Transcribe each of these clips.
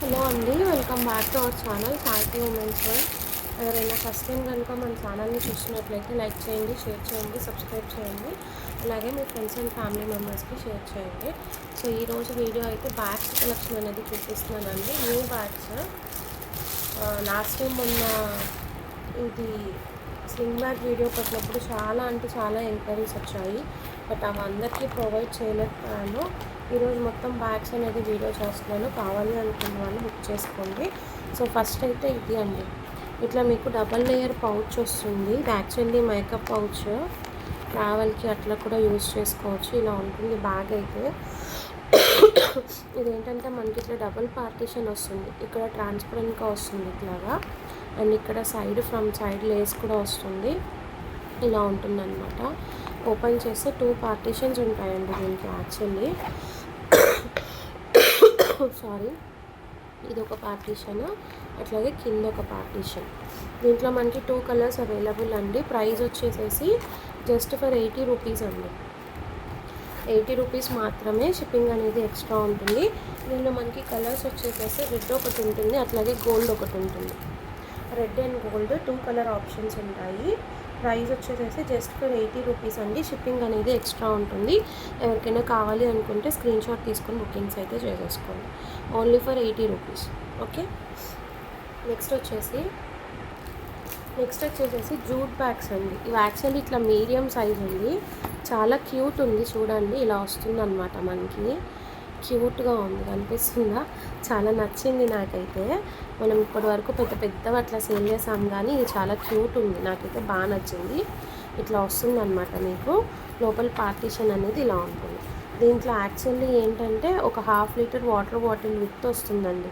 Hello అండి, welcome back to our channel happy women's world. ఎవరైనా first time కనుక మన ఛానల్ని చూసినట్లయితే లైక్ చేయండి, షేర్ చేయండి, సబ్స్క్రైబ్ చేయండి. అలాగే మీ ఫ్రెండ్స్ అండ్ ఫ్యామిలీ మెంబర్స్కి షేర్ చేయండి. సో ఈరోజు వీడియో అయితే బ్యాగ్స్ కలెక్షన్ అనేది చూపిస్తున్నానండి. New bags. లాస్ట్ టైం మొన్న ఇది స్లింగ్ బ్యాగ్ వీడియో పెట్టినప్పుడు చాలా ఎంక్వైరీస్ వచ్చాయి. బట్ అవి అందరికీ ప్రొవైడ్ చేయలేకపోయాను. ఈరోజు మొత్తం బ్యాగ్స్ అనేది వీడియో చేస్తున్నాను. కావాలి అనుకున్న వాళ్ళు బుక్ చేసుకోండి. సో ఫస్ట్ అయితే ఇది అండి, ఇట్లా మీకు డబల్ లేయర్ పౌచ్ వస్తుంది. ఇది యాక్చువల్లీ మేకప్ పౌచ్, ట్రావెల్కి అట్లా కూడా యూజ్ చేసుకోవచ్చు. ఇలా ఉంటుంది బ్యాగ్ అయితే. ఇదేంటంటే మనకి ఇట్లా డబుల్ పార్టీషన్ వస్తుంది. ఇక్కడ ట్రాన్స్పరెంట్గా వస్తుంది ఇట్లాగా, అండ్ ఇక్కడ ఫ్రమ్ సైడ్ లేస్ కూడా వస్తుంది. ఇలా ఉంటుందన్నమాట. ఓపెన్ చేస్తే 2 పార్టీషన్స్ ఉంటాయండి దీనికి యాక్చువల్లీ. సారీ, ఇది ఒక పార్టీషన్, అట్లాగే కింద ఒక పార్టీషన్. దీంట్లో మనకి 2 కలర్స్ అవైలబుల్ అండి. ప్రైస్ వచ్చేసేసి జస్ట్ ఫర్ 80 రూపీస్ అండి. 80 రూపీస్ మాత్రమే. షిప్పింగ్ అనేది ఎక్స్ట్రా ఉంటుంది. దీనిలో మనకి కలర్స్ వచ్చేసేసి రెడ్ ఒకటి ఉంటుంది, అట్లాగే గోల్డ్ ఒకటి ఉంటుంది. Red and gold 2 colour options ఉంటాయి. ప్రైస్ వచ్చేసేసి జస్ట్ ఫర్ 80 రూపీస్ అండి. షిప్పింగ్ అనేది ఎక్స్ట్రా ఉంటుంది. ఎవరికైనా కావాలి అనుకుంటే స్క్రీన్ షాట్ తీసుకొని బుకింగ్స్ అయితే చేసేసుకోండి. Only for 80 rupees. Okay. Next వచ్చేసేసి జూట్ బ్యాగ్స్ అండి. ఇవి యాక్చువల్లీ ఇట్లా మీడియం సైజ్ ఉంది. చాలా క్యూట్ ఉంది చూడండి. ఇలా వస్తుంది అనమాట మనకి. క్యూట్గా ఉంది, కనిపిస్తుందా? చాలా నచ్చింది నాకైతే. మనం ఇప్పటి వరకు పెద్దవి అట్లా సేల్ చేసాం, కానీ ఇది చాలా క్యూట్ ఉంది. నాకైతే బాగా నచ్చింది. ఇట్లా వస్తుంది అనమాట. మీకు లోపల పార్టీషన్ అనేది ఇలా ఉంటుంది. దీంట్లో యాక్చువల్లీ ఏంటంటే ఒక 1/2 లీటర్ వాటర్ బాటిల్ విత్ వస్తుందండి.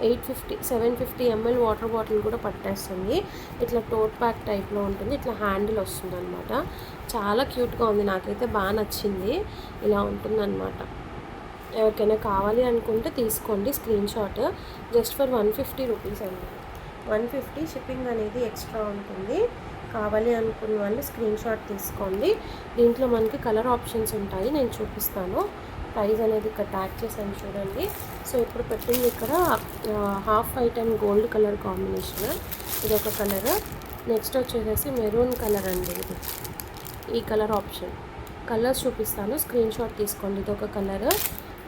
750 ml వాటర్ బాటిల్ కూడా పట్టేస్తుంది. ఇట్లా టోట్ బ్యాగ్ టైప్లో ఉంటుంది. ఇట్లా హ్యాండిల్ వస్తుంది అనమాట. చాలా క్యూట్గా ఉంది, నాకైతే బాగా నచ్చింది. ఇలా ఉంటుందన్నమాట. ఎవరికైనా కావాలి అనుకుంటే తీసుకోండి screen shot. Just for 150 rupees అండి. 150. షిప్పింగ్ అనేది ఎక్స్ట్రా ఉంటుంది. కావాలి అనుకున్న వాళ్ళు స్క్రీన్ షాట్ తీసుకోండి. దీంట్లో మనకి కలర్ ఆప్షన్స్ ఉంటాయి, నేను చూపిస్తాను. ప్రైస్ అనేది ఇక్కడ ట్యాగ్ చేశాను చూడండి. సో ఇప్పుడు పెట్టింది ఇక్కడ half white and gold colour combination. ఇది ఒక కలర్. నెక్స్ట్ వచ్చేసేసి మెరూన్ కలర్ అండి. ఈ కలర్ ఆప్షన్. కలర్స్ చూపిస్తాను, స్క్రీన్ షాట్ తీసుకోండి. ఇది ఒక కలర్,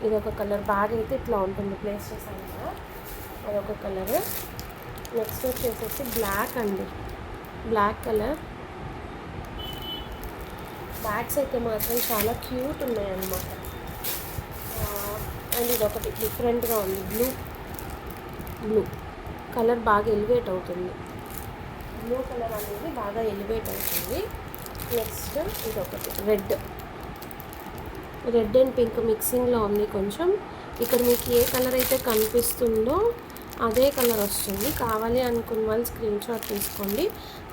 ఇది ఒక కలర్. బ్యాగ్ అయితే ఇట్లా ఉంటుంది, ప్లేస్ చేశాను కదా. అదొక కలర్. నెక్స్ట్ వచ్చేసేసి బ్లాక్ అండి, బ్లాక్ కలర్. బ్యాగ్స్ అయితే మాత్రం చాలా క్యూట్ ఉన్నాయన్నమాట. అండ్ ఇది ఒకటి డిఫరెంట్గా ఉంది, బ్లూ కలర్. బాగా ఎలివేట్ అవుతుంది. బ్లూ కలర్ అనేది బాగా ఎలివేట్ అవుతుంది. నెక్స్ట్ ఇది ఒకటి రెడ్ అండ్ పింక్ మిక్సింగ్లో ఉంది కొంచెం. ఇక్కడ మీకు ఏ కలర్ అయితే కనిపిస్తుందో అదే కలర్ వస్తుంది. కావాలి అనుకున్న వాళ్ళు స్క్రీన్ షాట్ తీసుకోండి.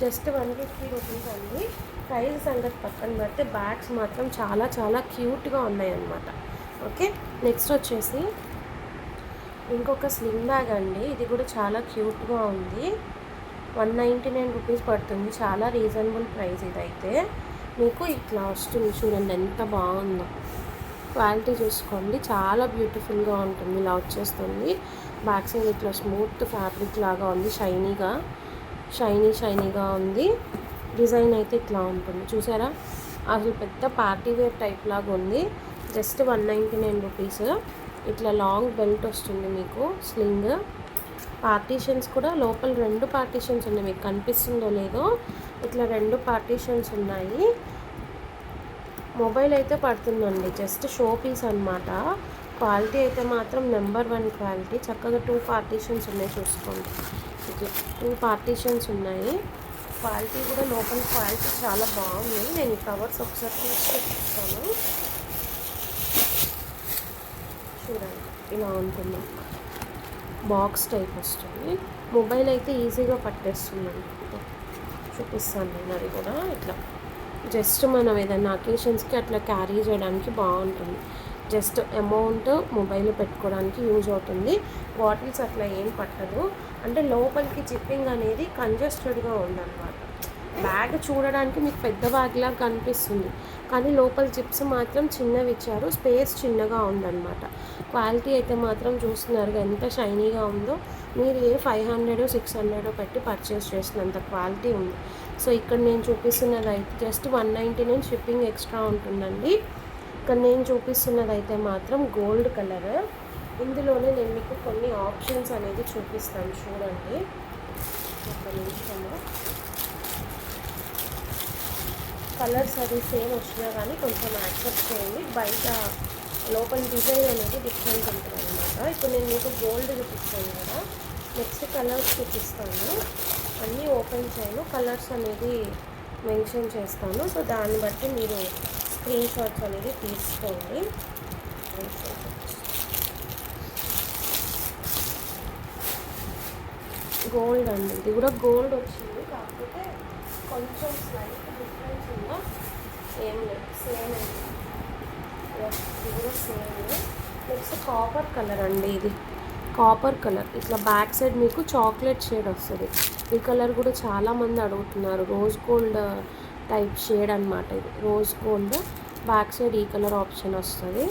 జస్ట్ 150 రూపీస్ అండి. ప్రైస్ సంగతి పక్కన పెడితే బ్యాగ్స్ మాత్రం చాలా క్యూట్గా ఉన్నాయన్నమాట. ఓకే. నెక్స్ట్ వచ్చేసి ఇంకొక స్లింగ్ బ్యాగ్ అండి. ఇది కూడా చాలా క్యూట్గా ఉంది. 199 రూపీస్ పడుతుంది. చాలా రీజనబుల్ ప్రైస్. ఇదైతే మీకు ఇట్లా వస్తుంది చూడండి, ఎంత బాగుందో. క్వాలిటీ చూసుకోండి, చాలా బ్యూటిఫుల్గా ఉంటుంది. ఇలా వచ్చేస్తుంది. బ్యాక్ సైడ్ ఇట్లా స్మూత్ ఫ్యాబ్రిక్ లాగా ఉంది, షైనీగా ఉంది. డిజైన్ అయితే ఇట్లా ఉంటుంది, చూసారా? అసలు పెద్ద పార్టీ వేర్ టైప్ లాగా ఉంది. Just 199 rupees. ఇట్లా లాంగ్ బెల్ట్ వస్తుంది మీకు, స్లింగ్. పార్టీషన్స్ కూడా లోపల 2 పార్టీషన్స్ ఉన్నాయి. మీకు కనిపిస్తుందో లేదో, ఇట్లా 2 పార్టీషన్స్ ఉన్నాయి. మొబైల్ అయితే పడుతుందండి, జస్ట్ షో పీస్ అనమాట. క్వాలిటీ అయితే మాత్రం నెంబర్ 1 క్వాలిటీ. చక్కగా 2 పార్టీషన్స్ ఉన్నాయి, చూసుకోండి. ఇట్లా 2 పార్టీషన్స్ ఉన్నాయి. క్వాలిటీ కూడా లోపల క్వాలిటీ చాలా బాగుంది. నేను ఈ కవర్స్ ఒకసారి చూపిస్తాను చూడండి. ఇలా ఉంటుంది, బాక్స్ టైప్ వస్తుంది. మొబైల్ అయితే ఈజీగా పట్టేస్తుందండి. చూపిస్తాను నేను అది కూడా. ఇట్లా జస్ట్ మనం ఏదైనా అకేషన్స్కి అట్లా క్యారీ చేయడానికి బాగుంటుంది. జస్ట్ అమౌంట్ మొబైల్ పెట్టుకోవడానికి యూజ్ అవుతుంది. బాటిల్స్ అట్లా ఏం పట్టదు. అంటే లోపలికి జిప్పింగ్ అనేది కంజెస్టెడ్గా ఉందన్నమాట. బ్యాగ్ చూడడానికి మీకు పెద్ద బ్యాగ్లా కనిపిస్తుంది, కానీ లోపల జిప్స్ మాత్రం చిన్నవి ఇచ్చారు. స్పేస్ చిన్నగా ఉందన్నమాట. క్వాలిటీ అయితే మాత్రం చూస్తున్నారు ఎంత షైనీగా ఉందో. మీరు 500 600 పెట్టి పర్చేస్ చేసినంత క్వాలిటీ ఉంది. సో ఇక్కడ నేను చూపిస్తున్నది అయితే జస్ట్ 199 షిప్పింగ్ ఎక్స్ట్రా ఉంటుందండి. ఇక్కడ నేను చూపిస్తున్నది అయితే మాత్రం గోల్డ్ కలర్. ఇందులోనే నేను మీకు కొన్ని ఆప్షన్స్ అనేది చూపిస్తాను చూడండి. ఒక నిమిషంలో కలర్స్ అది సేమ్ వచ్చినా కానీ కొంచెం యాక్సెప్ట్ చేయండి. బయట లోపల డిజైన్ అనేది డిఫరెంట్ ఉంటుంది అనమాట. ఇప్పుడు నేను మీకు గోల్డ్ చూపిస్తాను కదా, నెక్స్ట్ కలర్స్ చూపిస్తాను. అన్నీ ఓపెన్ చేయను, కలర్స్ అనేది మెన్షన్ చేస్తాను. సో దాన్ని బట్టి మీరు స్క్రీన్ షాట్స్ అనేది తీసుకోండి. గోల్డ్ అండి, ఇది కూడా గోల్డ్ వచ్చింది, కాకపోతే కొంచెం స్లైట్ డిఫరెన్స్ ఉందా ఏం లేదు, సేమ్ అండి. ఇది కూడా సేమ్. నెక్స్ట్ కాపర్ కలర్ అండి, ఇది కాపర్ కలర్. ఇట్లా బ్యాక్ సైడ్ మీకు చాక్లెట్ షేడ్ వస్తుంది. ఈ కలర్ కూడా చాలామంది అడుగుతున్నారు. రోజ్ గోల్డ్ టైప్ షేడ్ అనమాట ఇది. రోజ్ గోల్డ్ బ్యాక్ సైడ్ ఈ కలర్ ఆప్షన్ వస్తుంది.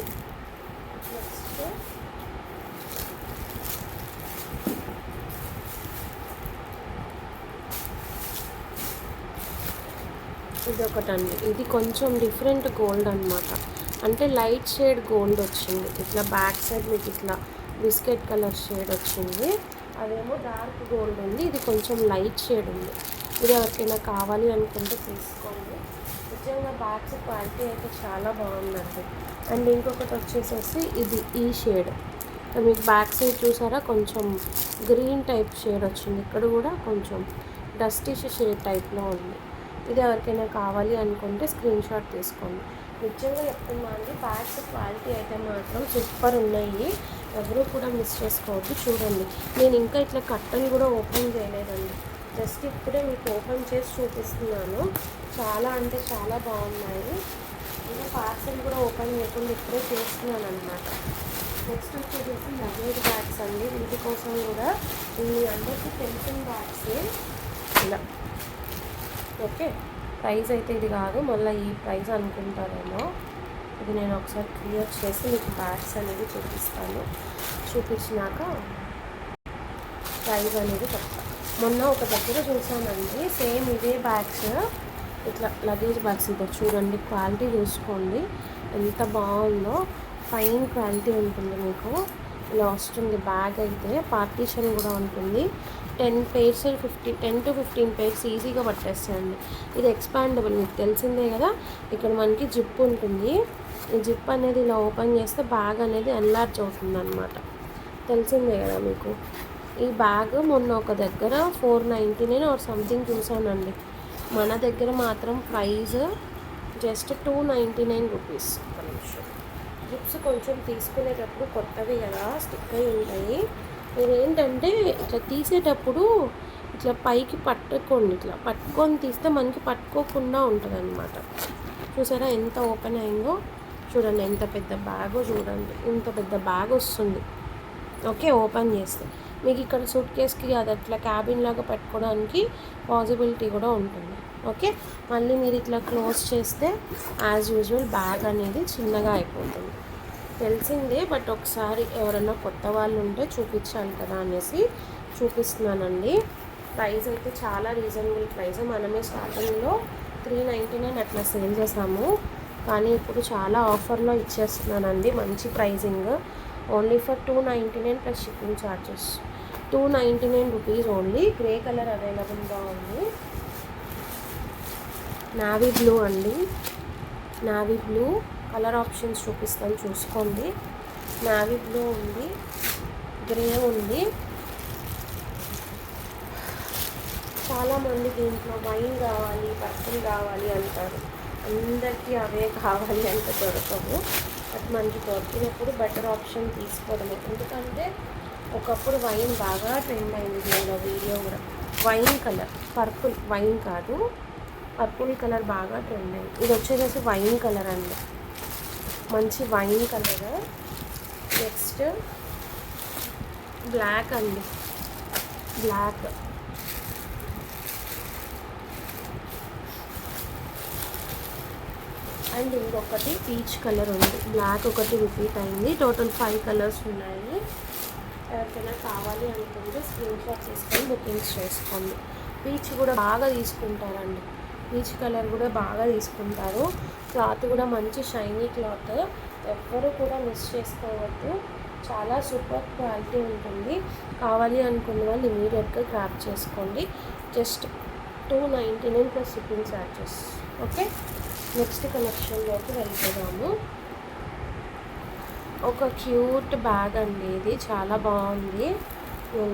నెక్స్ట్ ఇది ఒకటండి, ఇది కొంచెం డిఫరెంట్ గోల్డ్ అనమాట. అంటే లైట్ షేడ్ గోల్డ్ వచ్చింది. ఇట్లా బ్యాక్ సైడ్ మీకు ఇట్లా బిస్కెట్ కలర్ షేడ్ వచ్చింది. అదేమో డార్క్ గోల్డ్ ఉంది, ఇది కొంచెం లైట్ షేడ్ ఉంది. ఇది ఎవరికైనా కావాలి అనుకుంటే తీసుకోండి. నిజంగా బ్యాగ్స్ క్వాలిటీ అయితే చాలా బాగుందండి. అండ్ ఇంకొకటి వచ్చేసేసి ఇది ఈ షేడ్ మీకు బ్యాక్ సైడ్ చూసారా కొంచెం గ్రీన్ టైప్ షేడ్ వచ్చింది. ఇక్కడ కూడా కొంచెం డస్టిష్ షేడ్ టైప్లో ఉంది. ఇది ఎవరికైనా కావాలి అనుకుంటే స్క్రీన్ షాట్ తీసుకోండి. నిజంగా చెప్తున్నా అండి, బ్యాగ్స్ క్వాలిటీ అయితే మాత్రం సూపర్ ఉన్నాయి. ఎవరు కూడా మిస్ చేసుకోవద్దు. చూడండి, నేను ఇంకా ఇట్లా కట్టలు కూడా ఓపెన్ చేయలేదండి. జస్ట్ ఇప్పుడే మీకు ఓపెన్ చేసి చూపిస్తున్నాను. చాలా అంటే చాలా బాగున్నాయి. ఇంకా పార్సల్ కూడా ఓపెన్ చేయకుండా ఇప్పుడే చేస్తున్నాను అనమాట. నెక్స్ట్ వచ్చేసి లగేజ్ బ్యాగ్స్ అండి. వీటి కోసం కూడా మీ అందరికీ తెలిసిన బ్యాగ్సే ఇలా. ఓకే, ప్రైస్ అయితే ఇది కాదు, మళ్ళీ ఈ ప్రైస్ అనుకుంటారేమో. ఇది నేను ఒకసారి క్లియర్ చేసి మీకు బ్యాగ్స్ అనేది చూపిస్తాను. చూపించినాక ప్రైస్ అనేది చెప్తాను. మొన్న ఒక దగ్గర చూసానండి, సేమ్ ఇదే బ్యాగ్స్, ఇట్లా లగేజ్ బ్యాగ్స్. ఇదో చూడండి, క్వాలిటీ చూసుకోండి ఎంత బాగుందో. ఫైన్ క్వాలిటీ ఉంటుంది మీకు. ఇలా వస్తుంది బ్యాగ్ అయితే. పార్టీషన్ కూడా ఉంటుంది. 10 pairs 10 to 15 pairs ఈజీగా పట్టేస్తాయండి. ఇది ఎక్స్పాండబుల్, మీకు తెలిసిందే కదా. ఇక్కడ మనకి జిప్ ఉంటుంది. ఈ జిప్ అనేది ఇలా ఓపెన్ చేస్తే బ్యాగ్ అనేది ఎన్లార్జ్ అవుతుంది అనమాట. తెలిసిందే కదా మీకు. ఈ బ్యాగ్ మొన్న ఒక దగ్గర 499 ఆర్ సంథింగ్ చూసానండి. మన దగ్గర మాత్రం ప్రైస్ జస్ట్ 299 రూపీస్. జిప్స్ కొంచెం తీసుకునేటప్పుడు కొత్తవి కదా, స్టిక్ అయి ఉంటాయి. మీరు ఏంటంటే ఇట్లా తీసేటప్పుడు ఇట్లా పైకి పట్టుకోండి. ఇట్లా పట్టుకొని తీస్తే మనకి పట్టుకోకుండా ఉంటుంది అనమాట. చూసారా ఎంత ఓపెన్ అయిందో. చూడండి ఎంత పెద్ద బ్యాగో, చూడండి ఇంత పెద్ద బ్యాగ్ వస్తుంది. ఓకే, ఓపెన్ చేస్తే మీకు ఇక్కడ సూట్ కేస్కి అది అట్లా క్యాబిన్ లాగా పెట్టుకోవడానికి పాసిబిలిటీ కూడా ఉంటుంది. ఓకే, మళ్ళీ మీరు ఇట్లా క్లోజ్ చేస్తే యాజ్ యూజువల్ బ్యాగ్ అనేది చిన్నగా అయిపోతుంది. తెలిసిందే, బట్ ఒకసారి ఎవరైనా కొత్త వాళ్ళు ఉంటే చూపించాలి కదా అనేసి చూపిస్తున్నానండి. ప్రైస్ అయితే చాలా రీజనబుల్ ప్రైస్. మనమే స్టార్టింగ్లో 399 అట్లా సేల్ చేసాము, కానీ ఇప్పుడు చాలా ఆఫర్లో ఇచ్చేస్తున్నానండి. మంచి pricing. Only for 299 plus shipping charges. 299 rupees only. Grey colour అవైలబుల్గా ఉంది. నావీ బ్లూ అండి. నావీ బ్లూ కలర్ ఆప్షన్స్ చూపిస్తాను, చూసుకోండి. నావీ బ్లూ ఉంది, గ్రే ఉంది. చాలామంది దీంట్లో వైన్ కావాలి, పర్పుల్ కావాలి అంటారు. అందరికీ అవే కావాలి అంటే దొరకవు. బట్ మనకి దొరికినప్పుడు బెటర్ ఆప్షన్ తీసుకోవడమే. ఎందుకంటే ఒకప్పుడు వైన్ బాగా ట్రెండ్ అయింది. దీనిలో వీడియో కూడా వైన్ కలర్, పర్పుల్ వైన్ కాదు, పర్పుల్ కలర్ బాగా ట్రెండ్ అయింది. ఇది వచ్చేసి వైన్ కలర్ అండి, మంచి వైన్ కలర్. నెక్స్ట్ బ్లాక్ అండి, బ్లాక్. అండ్ ఇంకొకటి పీచ్ కలర్ ఉంది, బ్లాక్ ఒకటి రిపీట్ అయింది. టోటల్ 5 కలర్స్ ఉన్నాయి. ఎవరికైనా కావాలి అనుకుంటే స్క్రీన్ షాట్ తీసుకొని బుకింగ్స్ చేసుకోండి. పీచ్ కూడా బాగా తీసుకుంటారండి, పీచ్ కలర్ కూడా బాగా తీసుకుంటారు. క్లాత్ కూడా మంచి షైనీ క్లాత్, ఎవ్వరు కూడా మిస్ చేసుకోవద్దు. చాలా సూపర్ క్వాలిటీ ఉంటుంది. కావాలి అనుకున్న వాళ్ళు ఇమీడియట్గా గ్రాబ్ చేసుకోండి. Just $299 plus shipping charges. Okay, next కలెక్షన్లోకి వెళ్ళిపోదాము. ఒక క్యూట్ బ్యాగ్ అండి, ఇది చాలా బాగుంది.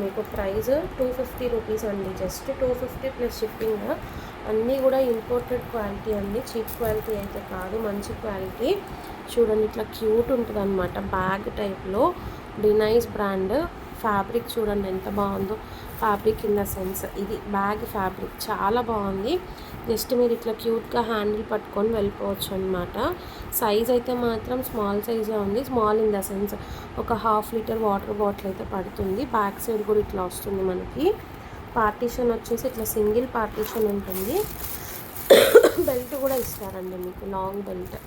మీకు ప్రైస్ $250 అండి, జస్ట్ $250 ప్లస్ షిప్పింగ్. అన్నీ కూడా ఇంపోర్టెడ్ క్వాలిటీ అండి, చీప్ క్వాలిటీ అయితే కాదు, మంచి క్వాలిటీ. చూడండి ఇట్లా క్యూట్ ఉంటుంది అనమాట, బ్యాగ్ టైప్లో. Denies brand. ఫ్యాబ్రిక్ చూడండి ఎంత బాగుందో, ఫ్యాబ్రిక్ ఇన్ ద సెన్స్ ఇది బ్యాగ్ ఫ్యాబ్రిక్ చాలా బాగుంది. జస్ట్ మీరు ఇట్లా క్యూట్గా హ్యాండిల్ పట్టుకొని వెళ్ళిపోవచ్చు అనమాట. సైజ్ అయితే మాత్రం స్మాల్ సైజే ఉంది, స్మాల్ ఇన్ ద సెన్స్ ఒక 1/2 లీటర్ వాటర్ బాటిల్ అయితే పడుతుంది. బ్యాక్ సైడ్ కూడా ఇట్లా వస్తుంది మనకి. పార్టీషన్ వచ్చేసి ఇట్లా సింగిల్ పార్టీషన్ ఉంటుంది. బెల్ట్ కూడా ఇస్తారండి మీకు, లాంగ్ బెల్ట్.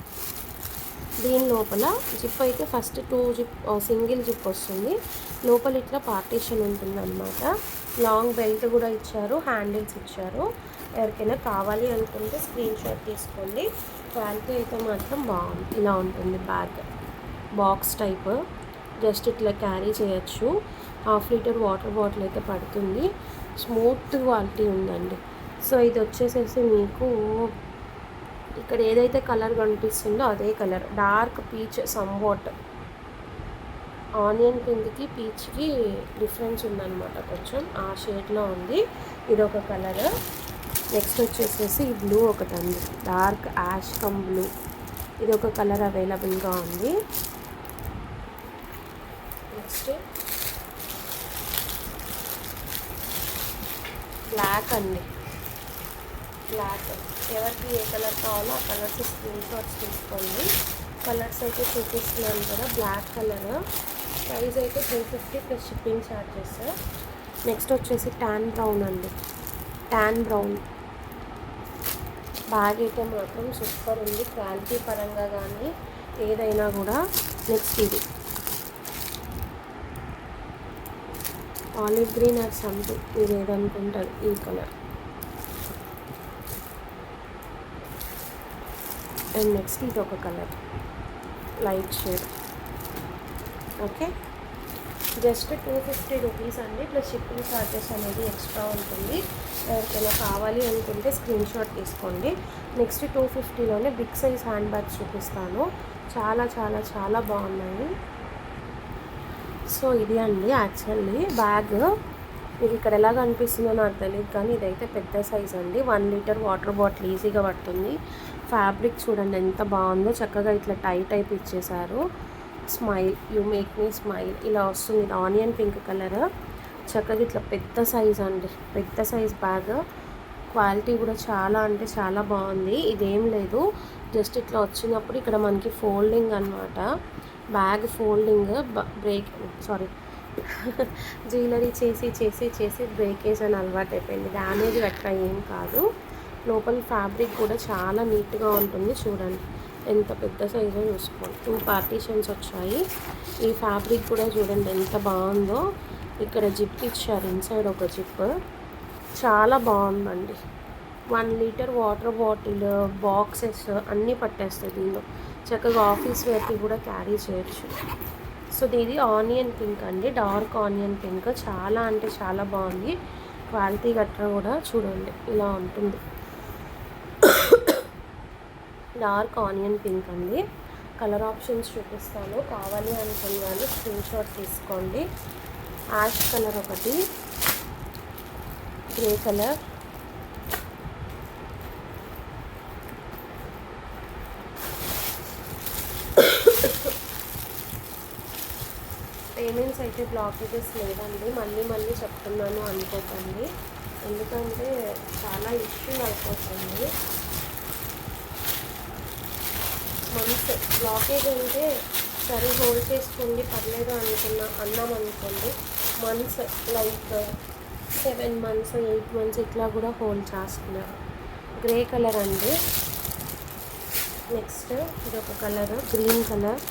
దీని లోపల జిప్ అయితే ఫస్ట్ 2 జిప్ సింగిల్ జిప్ వస్తుంది, లోపల ఇట్లా పార్టీషన్ ఉంటుంది అనమాట. లాంగ్ బెల్ట్ కూడా ఇచ్చారు, హ్యాండిల్స్ ఇచ్చారు. ఎవరికైనా కావాలి అనుకుంటే స్క్రీన్ షాట్ తీసుకోండి. క్వాలిటీ అయితే మాత్రం బాగుంది. ఇలా ఉంటుంది బ్యాగ్, బాక్స్ టైప్. జస్ట్ ఇట్లా క్యారీ చేయొచ్చు. 1/2 లీటర్ వాటర్ బాటిల్ అయితే పడుతుంది. స్మూత్ క్వాలిటీ ఉందండి. సో ఇది వచ్చేసేసి మీకు ఇక్కడ ఏదైతే కలర్ కనిపిస్తుందో అదే colour, dark peach somewhat. Onion పింక్కి పీచ్కి డిఫరెన్స్ ఉందన్నమాట, కొంచెం ఆ షేడ్లో ఉంది. ఇదొక కలర్. నెక్స్ట్ వచ్చేసేసి బ్లూ ఒకటి ఉంది, డార్క్ యాష్ కమ్ బ్లూ. ఇదొక కలర్ అవైలబుల్గా ఉంది. నెక్స్ట్ బ్లాక్ అండి, బ్లాక్. ఎవరికి ఏ కలర్ కావాలో ఆ కలర్స్ స్క్రీన్ షాట్స్ తీసుకోండి. కలర్స్ అయితే చూపిస్తున్నాను కదా. బ్లాక్ కలర్, ప్రైస్ అయితే $250 ప్లస్ షిప్పింగ్ ఛార్జెస్. నెక్స్ట్ వచ్చేసి ట్యాన్ బ్రౌన్ అండి, ట్యాన్ బ్రౌన్. బ్యాగ్ అయితే మాత్రం సూపర్ ఉంది, క్వాలిటీ పరంగా కానీ ఏదైనా కూడా. నెక్స్ట్ ఇది ఆలివ్ గ్రీన్ ఆర్ సంథింగ్, ఇది ఏదనుకుంటారు ఈ కలర్. అండ్ నెక్స్ట్ ఇది ఒక colour, light shade. Okay, just $250 అండి, ప్లస్ షిప్పింగ్ ఛార్జెస్ అనేది ఎక్స్ట్రా ఉంటుంది. ఎవరికైనా కావాలి అనుకుంటే స్క్రీన్ షాట్ తీసుకోండి. నెక్స్ట్ 250లోనే బిగ్ సైజ్ హ్యాండ్ బ్యాగ్స్ చూపిస్తాను. చాలా చాలా చాలా బాగున్నాయి. సో ఇది అండి యాక్చువల్లీ బ్యాగ్. మీకు ఇక్కడ ఎలా కనిపిస్తుందో నాకు తెలియదు, కానీ ఇదైతే పెద్ద సైజ్ అండి. 1 లీటర్ వాటర్ బాటిల్ ఈజీగా పడుతుంది. ఫ్యాబ్రిక్ చూడండి ఎంత బాగుందో, చక్కగా ఇట్లా టైప్ ఇచ్చేసారు. Smile, you make me smile, ఇలా వస్తుంది. ఇది ఆనియన్ పింక్ కలర్, చక్కగా ఇట్లా పెద్ద సైజ్ అండి, పెద్ద సైజ్ బ్యాగ్. క్వాలిటీ కూడా చాలా అంటే చాలా బాగుంది. ఇదేం లేదు, జస్ట్ ఇట్లా వచ్చినప్పుడు ఇక్కడ మనకి ఫోల్డింగ్ అనమాట, బ్యాగ్ ఫోల్డింగ్. జ్యువెలరీ చేసి చేసి చేసి బ్రేకేజ్ అని అలవాటు అయిపోయింది. డ్యామేజ్ గట్రా ఏం కాదు. లోపల ఫ్యాబ్రిక్ కూడా చాలా నీట్గా ఉంటుంది. చూడండి ఎంత పెద్ద సైజు చూసుకోండి. 2 పార్టీషన్స్ వచ్చాయి. ఈ ఫ్యాబ్రిక్ కూడా చూడండి ఎంత బాగుందో. ఇక్కడ జిప్ ఇచ్చారు, ఇన్సైడ్ ఒక జిప్. చాలా బాగుందండి. 1 లీటర్ వాటర్ బాటిల్, బాక్సెస్ అన్నీ పట్టేస్తుంది దీనిలో. చక్కగా ఆఫీస్ వేర్కి కూడా క్యారీ చేయొచ్చు. సో ఇది ఆనియన్ పింక్ అండి, డార్క్ ఆనియన్ పింక్. చాలా అంటే చాలా బాగుంది. క్వాలిటీ గట్రా కూడా చూడండి ఇలా ఉంటుంది. డార్క్ ఆనియన్ పింక్ అండి. కలర్ ఆప్షన్స్ చూపిస్తాను, కావాలి అనుకున్న వాళ్ళు స్క్రీన్ షాట్ తీసుకోండి. యాష్ కలర్ ఒకటి, గ్రే కలర్, పేమెంట్స్ అయితే బ్లాకేజెస్ లేదండి. మళ్ళీ చెప్తున్నాను అనుకోకండి, ఎందుకంటే చాలా ఇష్యూ అయిపోతుంది. మంత్స్ బ్లాకేజ్ అంటే సరే హోల్డ్ చేసుకోండి పర్లేదు అన్నాం అనుకోండి, మంత్స్ లైక్ 7 months 8 months ఇట్లా కూడా హోల్డ్ చేస్తున్నారు. గ్రే కలర్ అండి, నెక్స్ట్ ఇది ఒక కలర్, గ్రీన్ కలర్,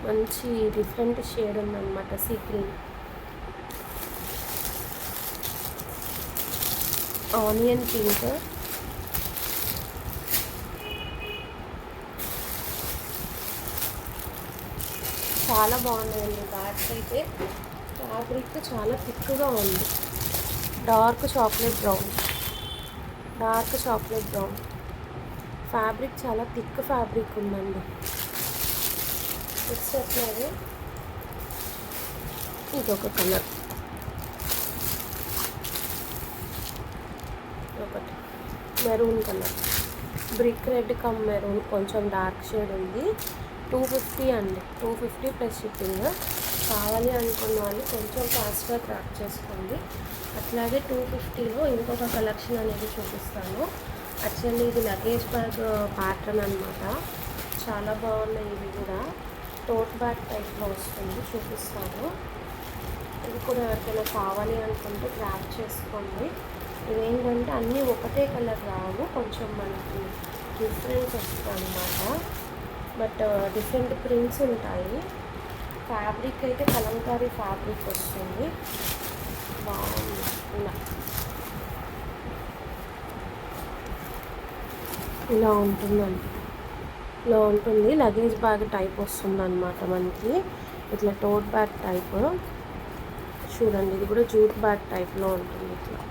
మంచి డిఫరెంట్ షేడ్ ఉందన్నమాట, సీ గ్రీన్. ఆనియన్ పింక్, చాలా బాగున్నాయండి బ్యాగ్స్ అయితే. ఫ్యాబ్రిక్ చాలా థిక్గా ఉంది, డార్క్ చాక్లెట్ బ్రౌన్, ఫ్యాబ్రిక్ చాలా థిక్ ఫ్యాబ్రిక్ ఉందండి. నెక్స్ట్ అట్లాగే ఇదొక కలర్, ఒకటి maroon colour, brick red come maroon, కొంచెం డార్క్ షేడ్ ఉంది. 250 అండి, 250 ప్లస్ షిప్పింగ్. కావాలి అనుకున్న వాళ్ళు కొంచెం ఫాస్ట్గా ట్రాక్ చేసుకోండి. అట్లాగే 250లో ఇంకొక కలెక్షన్ అనేది చూపిస్తాను. యాక్చువల్లీ ఇది లగేజ్ బ్యాగ్ ప్యాటర్న్ అనమాట. చాలా బాగున్నాయి ఇవి కూడా. టోట్ బ్యాగ్ టైప్లో వస్తుంది, చూపిస్తాను. ఇది కూడా ఎవరికైనా కావాలి అనుకుంటే ట్రాక్ చేసుకోండి. ఇవేంటంటే అన్నీ ఒకటే కలర్ రావు, కొంచెం మనకి డిఫరెన్స్ వస్తుంది అనమాట. బట్ డిఫరెంట్ ప్రింట్స్ ఉంటాయి. ఫ్యాబ్రిక్ అయితే కలంకారీ ఫ్యాబ్రిక్ వస్తుంది, బాగుంది. ఇలా ఉంటుందండి, ఇలా ఉంటుంది. లగేజ్ బ్యాగ్ టైప్ వస్తుంది అనమాట మనకి. ఇట్లా టోట్ బ్యాగ్ టైప్ చూడండి. ఇది కూడా జూట్ బ్యాగ్ టైప్లో ఉంటుంది. ఇట్లా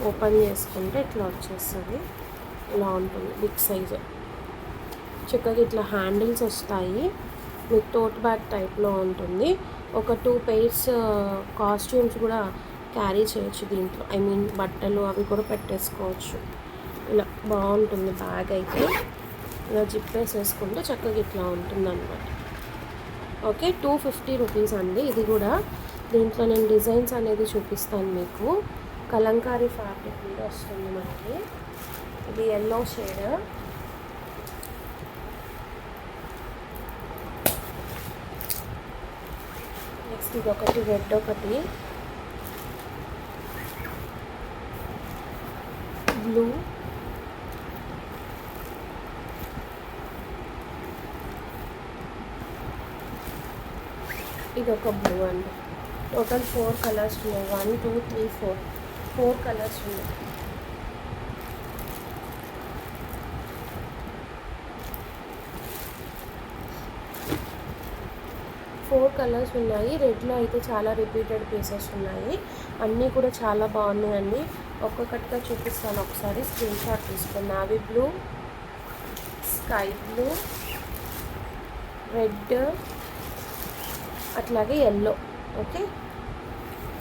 ఓపెన్ చేసుకుంటే ఇట్లా వచ్చేస్తుంది, ఇలా ఉంటుంది. బిగ్ సైజ్, చక్కగా ఇట్లా హ్యాండిల్స్ వస్తాయి. మీకు టోట్ బ్యాగ్ టైప్లో ఉంటుంది. ఒక 2 pairs కాస్ట్యూమ్స్ కూడా క్యారీ చేయొచ్చు దీంట్లో. ఐ మీన్ బట్టలు అవి కూడా పెట్టేసుకోవచ్చు. ఇలా బాగుంటుంది బ్యాగ్ అయితే. ఇలా జిప్ వేసేసుకుంటే చక్కగా ఇట్లా ఉంటుంది అనమాట. ఓకే, 250 రూపీస్ అండి. ఇది కూడా దీంట్లో నేను డిజైన్స్ అనేది చూపిస్తాను మీకు. కలంకారీ ఫ్యాబ్రిక్ మీద వస్తుంది మనకి. ఇది ఎల్లో షేడ్, నెక్స్ట్ ఇది ఒకటి రెడ్, ఒకటి బ్లూ, ఇది ఒక బ్లూ అండి. టోటల్ 4 కలర్స్ ఉన్నాయి. 1 2 3 4 కలర్స్ ఉన్నాయి. ఫోర్ కలర్స్ ఉన్నాయి. రెడ్లో అయితే చాలా రిపీటెడ్ పీసెస్ ఉన్నాయి. అన్నీ కూడా చాలా బాగున్నాయండి. ఒక్కొక్కటిగా చూపిస్తాను, ఒకసారి స్క్రీన్ షాట్ తీసుకుని. Navy blue, sky blue, red, అట్లాగే ఎల్లో. ఓకే,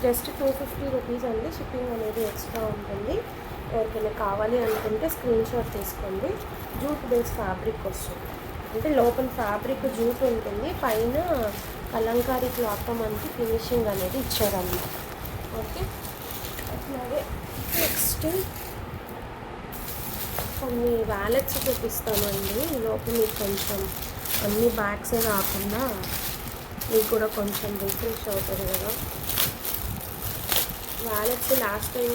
జస్ట్ 250 రూపీస్ అండి. షిప్పింగ్ అనేది ఎక్స్ట్రా ఉంటుంది. ఎవరికైనా కావాలి అనుకుంటే స్క్రీన్ షాట్ తీసుకోండి. జూట్ బేస్ ఫ్యాబ్రిక్ వస్తుంది, అంటే లోపల ఫ్యాబ్రిక్ జూట్ ఉంటుంది, పైన కలంకారీ క్లాత్తో మనకి ఫినిషింగ్ అనేది ఇచ్చారన్నమాట. ఓకే, అట్లాగే నెక్స్ట్ కొన్ని వ్యాలెట్స్ చూపిస్తామండి. లోపల మీకు కొంచెం అన్ని బ్యాగ్సే కాకుండా మీకు కూడా కొంచెం రిఫ్రెష్ అవుతుంది కదా. Wallets last time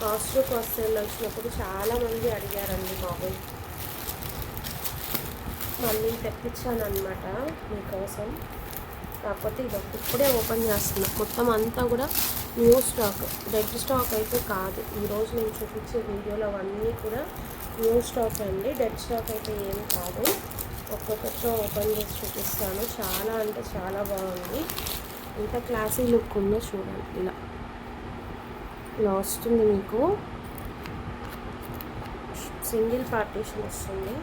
cost sale వచ్చినప్పుడు చాలామంది అడిగారండి బాబు. మళ్ళీ తెప్పించాను అనమాట మీకోసం. కాకపోతే ఇది ఇప్పుడే ఓపెన్ చేస్తున్నా. మొత్తం అంతా కూడా న్యూ స్టాక్, డెడ్ స్టాక్ అయితే కాదు. ఈరోజు నేను చూపించే వీడియోలో అవన్నీ కూడా న్యూ స్టాక్ అండి, డెడ్ స్టాక్ అయితే ఏం కాదు. ఒక్కొక్కటితో ఓపెన్ చేసి చూపిస్తాను. చాలా అంటే చాలా బాగుంది. ఇంత క్లాసీ లుక్ ఉందో చూడండి. ఇలా వస్తుంది మీకు. సింగిల్ పార్టీషన్ వస్తుంది.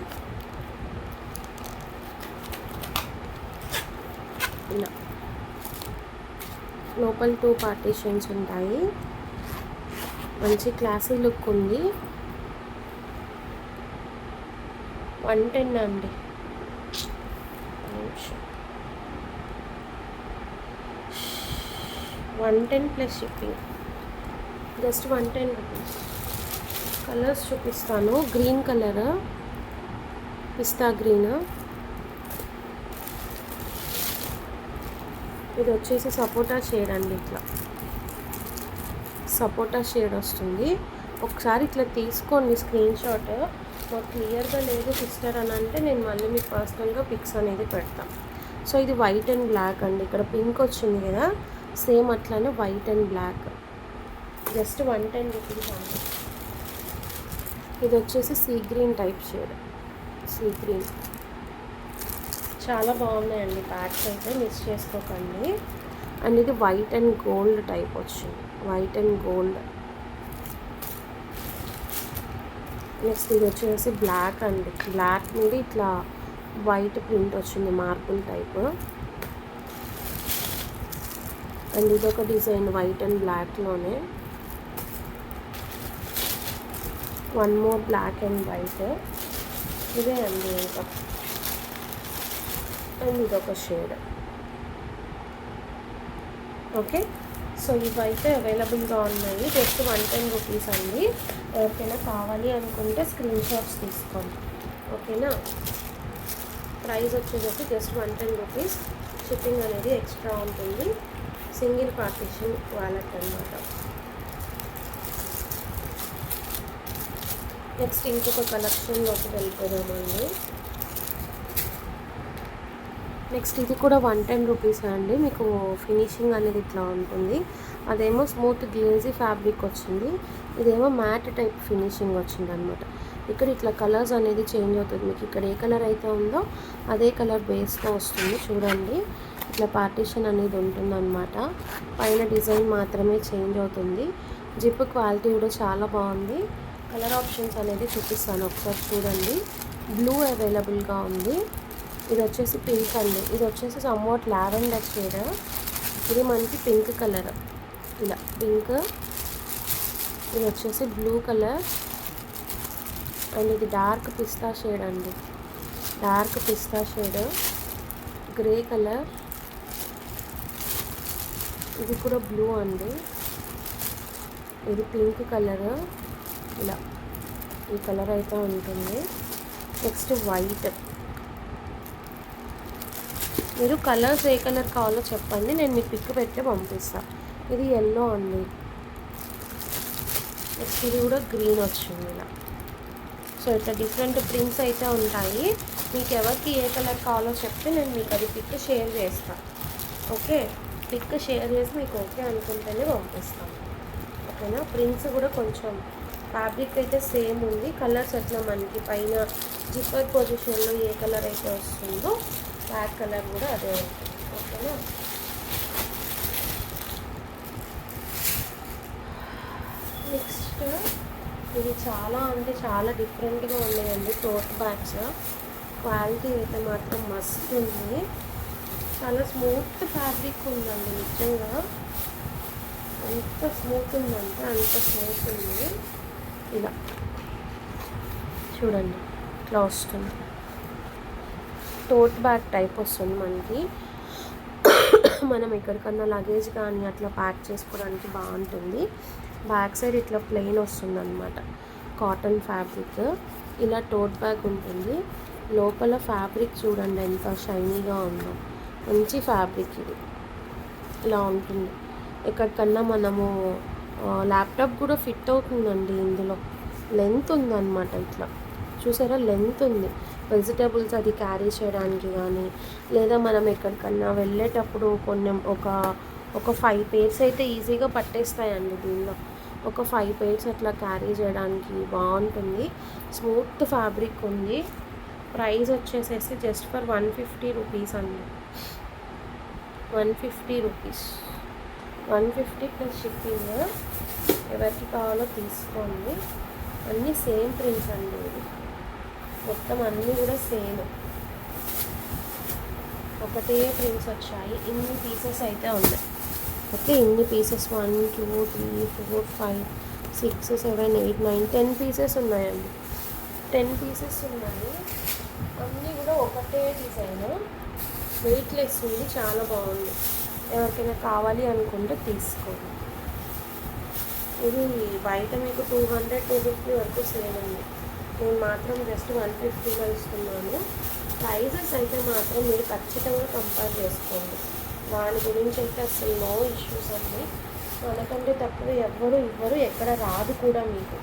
ఇలా లోపల 2 పార్టీషన్స్ ఉంటాయి. మంచి క్లాసీ లుక్ ఉంది. 110 అండి. 110 plus shipping, just 110 rupees. Colours చూపిస్తాను. గ్రీన్ కలర్, పిస్తా గ్రీన్, ఇది వచ్చేసి సపోటా షేడ్ అండి. ఇట్లా సపోటా షేడ్ వస్తుంది. ఒకసారి ఇట్లా తీసుకోండి స్క్రీన్ షాట్. మాకు క్లియర్గా లేదు సిస్టర్ అని అంటే నేను మళ్ళీ మీకు పర్సనల్గా పిక్స్ అనేది పెడతాను. సో ఇది వైట్ అండ్ బ్లాక్ అండి. ఇక్కడ పింక్ వచ్చింది కదా, సేమ్ అట్లానే white and black, just 110 rupees అండి. ఇది వచ్చేసి sea green type shade, sea green. చాలా బాగున్నాయండి ప్యాక్స్ అయితే, మిస్ చేసుకోకండి. అండ్ ఇది వైట్ అండ్ గోల్డ్ టైప్ వచ్చింది, వైట్ అండ్ గోల్డ్. నెక్స్ట్ ఇది వచ్చేసి బ్లాక్ అండి, బ్లాక్ మీద ఇట్లా వైట్ ప్రింట్ వచ్చింది, మార్బుల్ టైప్. అండ్ ఇదొక డిజైన్ వైట్ అండ్ బ్లాక్లోనే. One more black and white. ఇదే అండి ఇంకా. అండ్ ఇదొక షేడ్. ఓకే, సో ఇవైతే అవైలబుల్గా ఉన్నాయి. జస్ట్ 110 రూపీస్ అండి. ఎవరికైనా కావాలి అనుకుంటే స్క్రీన్ షాట్స్ తీసుకోండి. ఓకేనా, ప్రైస్ వచ్చేసి జస్ట్ 110 రూపీస్. షిప్పింగ్ అనేది ఎక్స్ట్రా ఉంటుంది. సింగిల్ పార్టీషన్ వాలెట్ అనమాట. నెక్స్ట్ ఇంకొక కలెక్షన్లోకి వెళ్ళిపోదామండి. నెక్స్ట్ ఇది కూడా 110 రూపీస్ అండి. మీకు ఫినిషింగ్ అనేది ఇట్లా ఉంటుంది. అదేమో స్మూత్ గ్లేజీ ఫ్యాబ్రిక్ వచ్చింది, ఇదేమో మ్యాట్ టైప్ ఫినిషింగ్ వచ్చింది అనమాట. ఇక్కడ ఇట్లా కలర్స్ అనేది చేంజ్ అవుతుంది. మీకు ఇక్కడ ఏ కలర్ అయితే ఉందో అదే కలర్ బేస్తో వస్తుంది. చూడండి, ఇట్లా పార్టీషన్ అనేది ఉంటుందన్నమాట. పైన డిజైన్ మాత్రమే చేంజ్ అవుతుంది. జిప్ క్వాలిటీ కూడా చాలా బాగుంది. కలర్ ఆప్షన్స్ అనేది చూపిస్తాను, ఒకసారి చూడండి. బ్లూ అవైలబుల్గా ఉంది. ఇది వచ్చేసి పింక్ అండి. ఇది వచ్చేసి సమ్వాట్ లావెండర్ షేడ్. ఇది మనకి పింక్ కలర్, ఇలా పింక్. ఇది వచ్చేసి బ్లూ కలర్. అండ్ ఇది డార్క్ పిస్తా షేడ్ అండి, డార్క్ పిస్తా షేడ్. Grey colour. ఇది కూడా బ్లూ అండి. ఇది పింక్ కలర్, ఇలా ఈ కలర్ అయితే ఉంటుంది. Next white. మీరు కలర్స్ ఏ కలర్ కావాలో చెప్పండి, నేను మీకు పిక్ పెట్టి పంపిస్తాను. ఇది ఎల్లో అండి. నెక్స్ట్ ఇది కూడా గ్రీన్ వచ్చింది ఇలా. సో ఇట్లా డిఫరెంట్ ప్రింట్స్ అయితే ఉంటాయి. మీకు ఎవరికి ఏ కలర్ కావాలో చెప్తే నేను మీకు అది పిక్ షేర్ చేస్తాను. ఓకే, పిక్ షేర్ చేసి మీకు ఓకే అనుకుంటేనే పంపిస్తాను. ఓకేనా, ప్రింట్స్ కూడా కొంచెం ఫ్యాబ్రిక్ అయితే సేమ్ ఉంది. కలర్స్ అట్లా మనకి పైన జిప్పర్ పొజిషన్లో ఏ కలర్ అయితే వస్తుందో బ్లాక్ కలర్ కూడా అదే ఉంటుంది. ఓకేనా, నెక్స్ట్ ఇది చాలా అంటే చాలా డిఫరెంట్గా ఉన్నాయండి టోట్ బ్యాగ్స్. క్వాలిటీ అయితే మాత్రం మస్తు ఉంది. చాలా స్మూత్ ఫ్యాబ్రిక్ ఉందండి, నిజంగా ఎంత స్మూత్ ఉందంటే అంత స్మూత్ ఉంది. ఇలా చూడండి, ఇట్లా వస్తుంది. టోట్ బ్యాగ్ టైప్ వస్తుంది మనకి. మనం ఎక్కడికన్నా లగేజ్ కానీ అట్లా ప్యాక్ చేసుకోవడానికి బాగుంటుంది. బ్యాక్ సైడ్ ఇట్లా ప్లెయిన్ వస్తుంది అనమాట, కాటన్ ఫ్యాబ్రిక్. ఇలా టోట్ బ్యాగ్ ఉంటుంది. లోపల ఫ్యాబ్రిక్ చూడండి ఎంత షైనీగా ఉందో, మంచి ఫ్యాబ్రిక్ ఇది. ఇలా ఉంటుంది. ఎక్కడికన్నా మనము ల్యాప్టాప్ కూడా ఫిట్ అవుతుందండి. ఇందులో లెంత్ ఉందన్నమాట, ఇట్లా చూసారా లెంత్ ఉంది. వెజిటేబుల్స్ అది క్యారీ చేయడానికి కానీ, లేదా మనం ఎక్కడికన్నా వెళ్ళేటప్పుడు కొన్ని ఒక 5 pairs అయితే ఈజీగా పట్టేస్తాయండి. దీనిలో ఒక 5 pairs అట్లా క్యారీ చేయడానికి బాగుంటుంది. స్మూత్ ఫ్యాబ్రిక్ ఉంది. ప్రైస్ వచ్చేసేసి జస్ట్ ఫర్ 150 రూపీస్ అండి. 150 రూపీస్, 150 ప్లస్ షిప్పింగ్. ఎవరికి కావాలో తీసుకోండి. అన్నీ సేమ్ ప్రింట్స్ అండి. ఇది మొత్తం అన్నీ కూడా సేమ్, ఒకటే ప్రింట్స్ వచ్చాయి. ఇన్ని పీసెస్ అయితే ఉన్నాయి. ఓకే, ఇన్ని పీసెస్ 1 2 3 4 5 6 7 8 9 10 పీసెస్ ఉన్నాయండి. 10 పీసెస్ ఉన్నాయి. అన్నీ కూడా ఒకటే డిజైన్, వెయిట్లెస్ ఉంది, చాలా బాగుంది. ఎవరికైనా కావాలి అనుకుంటే తీసుకోండి. ఇది బయట మీకు 200 250 వరకు సేల్ ఉంది. నేను మాత్రం జస్ట్ 150గా ఇస్తున్నాను. ప్రైజెస్ అయితే మాత్రం మీరు ఖచ్చితంగా కంపేర్ చేసుకోండి. దాని గురించి అయితే అసలు నో ఇష్యూస్ అండి. మనకంటే తక్కువ ఎవ్వరు ఇవ్వరు, ఎక్కడ రాదు కూడా మీకు.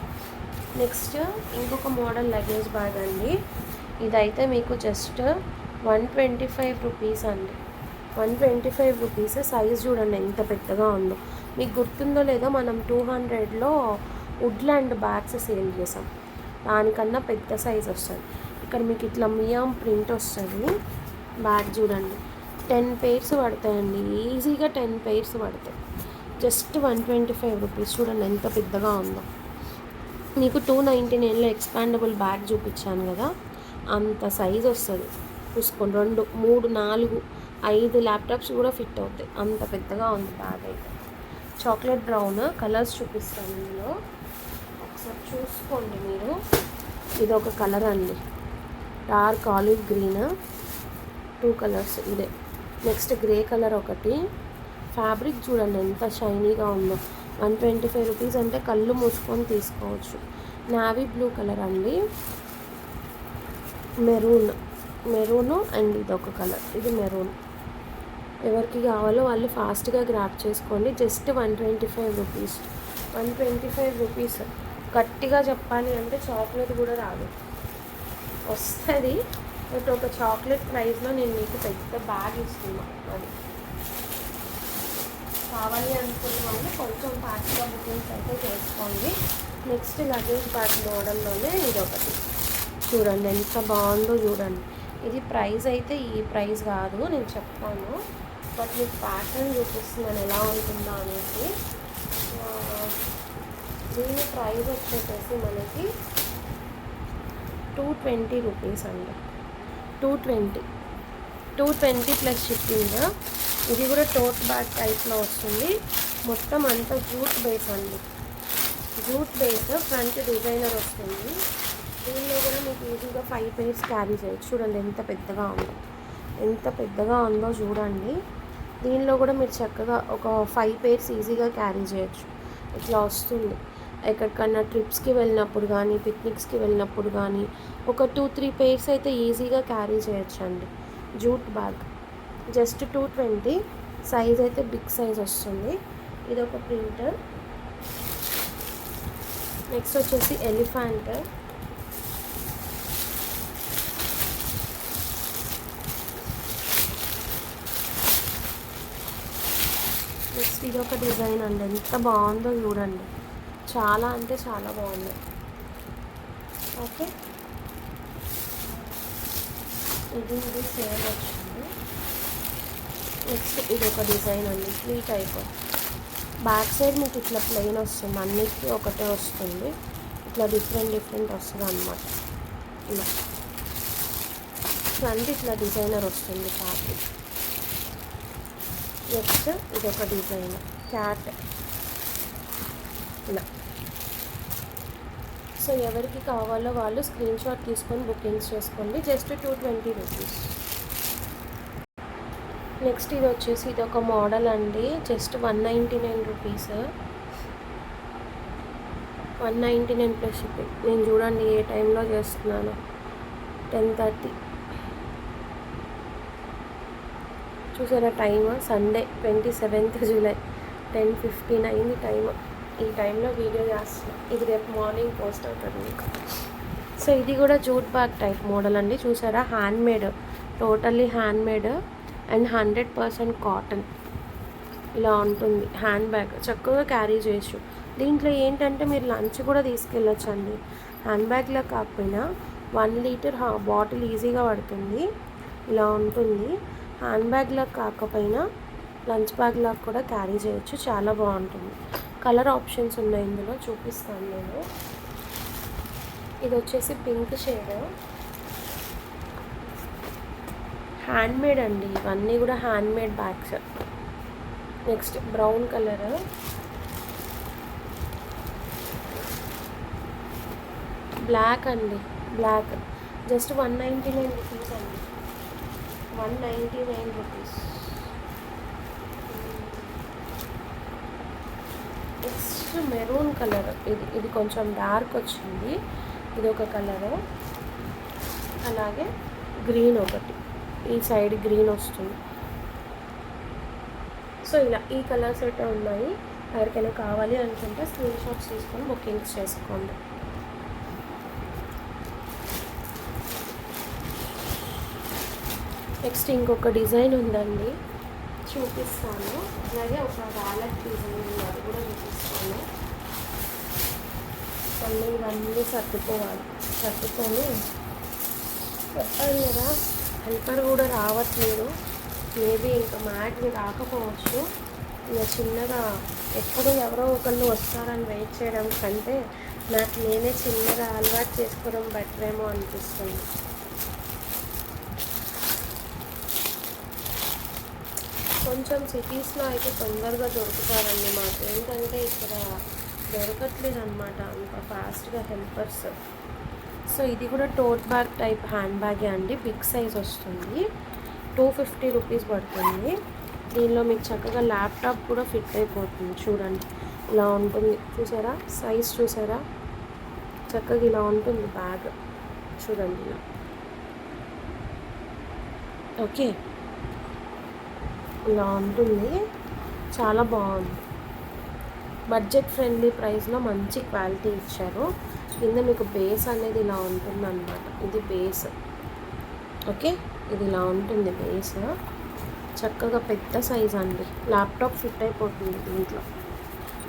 నెక్స్ట్ ఇంకొక మోడల్ లగేజ్ బ్యాగ్ అండి. ఇదైతే మీకు జస్ట్ 125 రూపీస్ అండి. 125 రూపీస్. సైజ్ చూడండి ఎంత పెద్దగా ఉందో. మీకు గుర్తుందో లేదో మనం 200లో వుడ్లాండ్ బ్యాగ్స్ సేల్ చేసాం. దానికన్నా పెద్ద సైజ్ వస్తుంది. ఇక్కడ మీకు ఇట్లా మియామ్ ప్రింట్ వస్తుంది. బ్యాగ్ చూడండి 10 పెయిర్స్ పడతాయండి. ఈజీగా 10 పెయిర్స్ పడతాయి. Just 125 rupees. చూడండి ఎంత పెద్దగా ఉందో. మీకు 299లో ఎక్స్పాండబుల్ బ్యాగ్ చూపించాను కదా, అంత సైజ్ వస్తుంది. చూసుకోండి 2, 3, 4, 5 ల్యాప్టాప్స్ కూడా ఫిట్ అవుతాయి. అంత పెద్దగా ఉంది బ్యాగ్ అయితే. చాక్లెట్ బ్రౌన్ కలర్స్ చూపిస్తాను ఇందులో, ఒకసారి చూసుకోండి మీరు. ఇది ఒక కలర్ అండి, డార్క్ ఆలివ్ గ్రీన్. 2 కలర్స్ ఇదే. నెక్స్ట్ గ్రే కలర్ ఒకటి. ఫ్యాబ్రిక్ చూడండి ఎంత షైనీగా ఉందో. 125 రూపీస్ అంటే కళ్ళు మూసుకొని తీసుకోవచ్చు. నావీ బ్లూ కలర్ అండి, మెరూన్ అండ్ ఇది ఒక కలర్, ఇది మెరూన్. ఎవరికి కావాలో వాళ్ళు ఫాస్ట్గా గ్రాప్ చేసుకోండి. Just 125 rupees. 125 రూపీస్. గట్టిగా చెప్పాలి అంటే చాక్లెట్ కూడా రాదు, వస్తుంది. బట్ ఒక చాక్లెట్ ప్రైస్లో నేను మీకు పెద్ద బ్యాగ్ ఇస్తున్నాను. అది కావాలి అనుకున్న వాళ్ళు కొంచెం ఫాస్ట్గా బుకింగ్స్ అయితే చేసుకోండి. నెక్స్ట్ లగేజ్ బ్యాగ్ మోడల్లోనే ఇది ఒకటి చూడండి ఎంత బాగుందో చూడండి. ఇది ప్రైస్ అయితే ఈ ప్రైస్ కాదు, నేను చెప్తాను. బట్ మీకు ప్యాటర్న్ చూపిస్తున్నాను ఎలా ఉంటుందో అనేసి. దీని ప్రైస్ వచ్చేసి మనకి 220 రూపీస్ అండి. 220 ప్లస్ షిప్పింగ్. ఇది కూడా టోట్ బ్యాగ్ టైప్లో వస్తుంది. మొత్తం అంతా జూట్ బేస్ అండి. జూట్ బేస్, ఫ్రంట్ డిజైనర్ వస్తుంది. దీనిలో కూడా మీకు ఈజీగా 5 పెయిర్స్ క్యారీ చేయొచ్చు. చూడండి ఎంత పెద్దగా ఉందో, ఎంత పెద్దగా ఉందో చూడండి. దీనిలో కూడా మీరు చక్కగా ఒక 5 పెయిర్స్ ఈజీగా క్యారీ చేయొచ్చు. ఇట్లా వస్తుంది. ఎక్కడికన్నా ట్రిప్స్కి వెళ్ళినప్పుడు కానీ, పిక్నిక్స్కి వెళ్ళినప్పుడు కానీ ఒక 2-3 పెయిర్స్ అయితే ఈజీగా క్యారీ చేయొచ్చు అండి. Jute bag just 220. సైజ్ అయితే బిగ్ సైజ్ వస్తుంది. ఇది ఒక ప్రింటర్. నెక్స్ట్ వచ్చేసి ఎలిఫెంట్. నెక్స్ట్ ఇది ఒక డిజైన్ అండి, ఎంత బాగుందో చూడండి. చాలా అంటే చాలా బాగుంది. ఓకే, ఇది సేమ్ వచ్చింది. నెక్స్ట్ ఇది ఒక డిజైన్ అండి, ఫ్రీ టైప్. బ్యాక్ సైడ్ మీకు ఇట్లా ప్లెయిన్ వస్తుంది, అన్నిటికీ ఒకటే వస్తుంది. ఇట్లా డిఫరెంట్ వస్తుంది అన్నమాట. ఇలా ఫ్రంట్ ఇట్లా డిజైనర్ వస్తుంది ఫ్యాబ్రిక్. నెక్స్ట్ ఇది ఒక డిజైన్ క్యాట్ ఇలా. సో ఎవరికి కావాలో వాళ్ళు స్క్రీన్ షాట్ తీసుకొని బుకింగ్స్ చేసుకోండి. Just 220 rupees. నెక్స్ట్ ఇది వచ్చేసి ఇది ఒక మోడల్ అండి, జస్ట్ 199 రూపీస్. 199 plus shipping. నేను చూడండి ఏ టైంలో చేస్తున్నాను, 10:30. చూసారా టైమ్? సండే 27th జూలై 10:15 అయింది టైం. ఈ టైంలో వీడియో చేస్తున్నాను. ఇది రేపు మార్నింగ్ పోస్ట్ అవుతుంది మీకు. సో ఇది కూడా జూట్ బ్యాగ్ టైప్ మోడల్ అండి. చూసారా, handmade, totally handmade and 100% cotton. ఇలా ఉంటుంది హ్యాండ్ బ్యాగ్. చక్కగా క్యారీ చేయొచ్చు. దీంట్లో ఏంటంటే మీరు లంచ్ కూడా తీసుకెళ్ళొచ్చు అండి. హ్యాండ్ బ్యాగ్లో కాకపోయినా 1 లీటర్ బాటిల్ ఈజీగా పడుతుంది. ఇలా ఉంటుంది. హ్యాండ్ బ్యాగ్లో కాకపోయినా లంచ్ బ్యాగ్లో కూడా క్యారీ చేయొచ్చు. చాలా బాగుంటుంది. కలర్ ఆప్షన్స్ ఉన్నాయి ఇందులో, చూపిస్తాను నేను. ఇది వచ్చేసి పింక్ షేడ్, హ్యాండ్మేడ్ అండి. ఇవన్నీ కూడా handmade bags. Next brown colour, black అండి, బ్లాక్. జస్ట్ 199 రూపీస్ అండి. 199 రూపీస్. Next maroon colour. ఇది కొంచెం డార్క్ వచ్చింది. ఇది ఒక కలరు. అలాగే గ్రీన్ ఒకటి, ఈ సైడ్ గ్రీన్ వస్తుంది. సో ఇలా ఈ కలర్స్ అయితే ఉన్నాయి. ఎవరికైనా కావాలి అనుకుంటే స్క్రీన్ షాట్స్ తీసుకొని బుకింగ్స్ చేసుకోండి. నెక్స్ట్ ఇంకొక డిజైన్ ఉందండి, చూపిస్తాను. అలాగే ఒక వాలెట్ డిజైన్ ఉంది, అది కూడా చూపిస్తాను. మళ్ళీ ఇవన్నీ సర్దుకొని చెప్పాను కదా, హెల్పర్ కూడా రావట్లేదు. మేబీ ఇంకా మ్యాట్ని రాకపోవచ్చు. ఇక చిన్నగా ఎప్పుడు ఎవరో ఒకళ్ళు వస్తారని వెయిట్ చేయడం కంటే నాకు నేనే చిన్నగా అలవాటు చేసుకోవడం బెటర్ ఏమో అనిపిస్తుంది. కొంచెం సిటీస్లో అయితే తొందరగా దొరుకుతారండి. మాకు ఏంటంటే ఇక్కడ దొరకట్లేదు అనమాట అంత ఫాస్ట్గా హెల్పర్స్. సో ఇది కూడా టోట్ బ్యాగ్ టైప్ హ్యాండ్ బ్యాగే అండి, బిగ్ సైజ్ వస్తుంది. 250 రూపీస్ పడుతుంది. దీనిలో మీకు చక్కగా ల్యాప్టాప్ కూడా ఫిట్ అయిపోతుంది. చూడండి ఇలా ఉంటుంది, చూసారా సైజ్ చూసారా, చక్కగా ఇలా ఉంటుంది బ్యాగ్. చూడండి ఇలా. ఓకే, ఇలా ఉంటుంది, చాలా బాగుంది. బడ్జెట్ ఫ్రెండ్లీ ప్రైస్లో మంచి క్వాలిటీ ఇచ్చారు. కింద మీకు బేస్ అనేది ఇలా ఉంటుంది అన్నమాట. ఇది బేస్. ఓకే, ఇది ఇలా ఉంటుంది బేస్. చక్కగా పెద్ద సైజ్ అండి, ల్యాప్టాప్ ఫిట్ అయిపోతుంది దీంట్లో,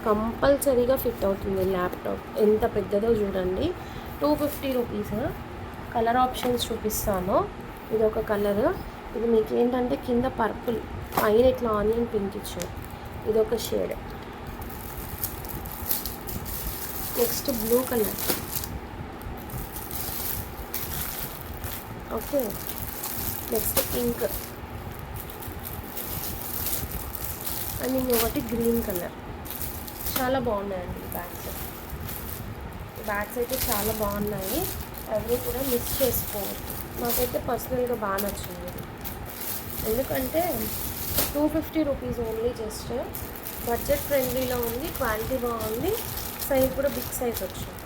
కంపల్సరీగా ఫిట్ అవుతుంది ల్యాప్టాప్. ఎంత పెద్దదో చూడండి. 250 రూపీస్. కలర్ ఆప్షన్స్ చూపిస్తాను. ఇది ఒక కలర్, ఇది మీకు ఏంటంటే కింద పర్పుల్, పైన ఇట్లా ఆనియన్ పింక్ ఇచ్చారు. ఇది ఒక shade. Next blue colour. Okay, next pink and ఇంకొకటి గ్రీన్ కలర్. చాలా బాగున్నాయండి ఈ బ్యాగ్స్. ఈ బ్యాగ్స్ అయితే చాలా బాగున్నాయి, అవి కూడా మిస్ చేసుకోవద్దు. నాకైతే పర్సనల్గా బాగా నచ్చింది, ఎందుకంటే 250 రూపీస్ ఓన్లీ. జస్ట్ బడ్జెట్ ఫ్రెండ్లీలో ఉంది, క్వాలిటీ బాగుంది, సైజ్ కూడా బిగ్ సైజ్ వచ్చింది.